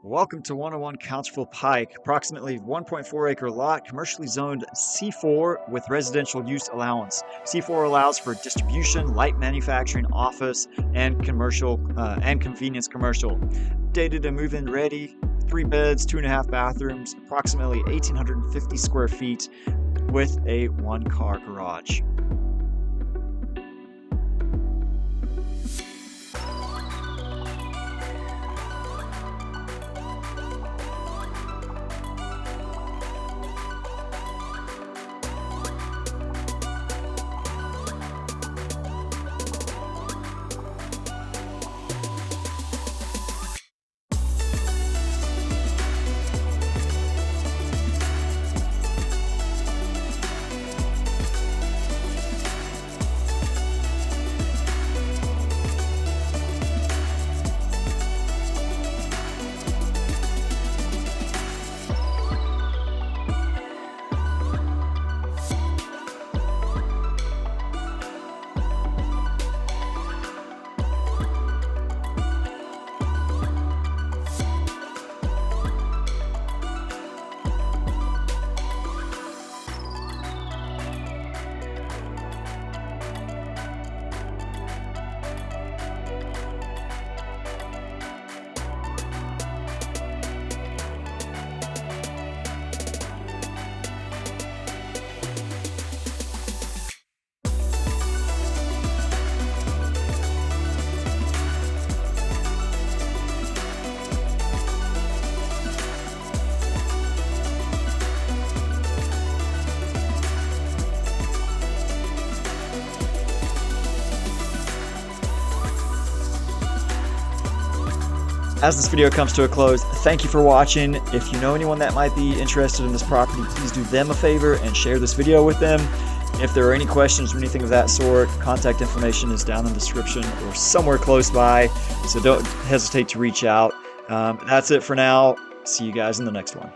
Welcome to 101 Couchville Pike, approximately 1.4 acre lot, commercially zoned C4 with residential use allowance. C4 allows for distribution, light manufacturing, office, and commercial and convenience commercial. Dated and move-in ready, 3 beds, 2.5 bathrooms, approximately 1,850 square feet with a 1-car garage. As this video comes to a close, thank you for watching. If you know anyone that might be interested in this property, please do them a favor and share this video with them. If there are any questions or anything of that sort, contact information is down in the description or somewhere close by, so don't hesitate to reach out. That's it for now. See you guys in the next one.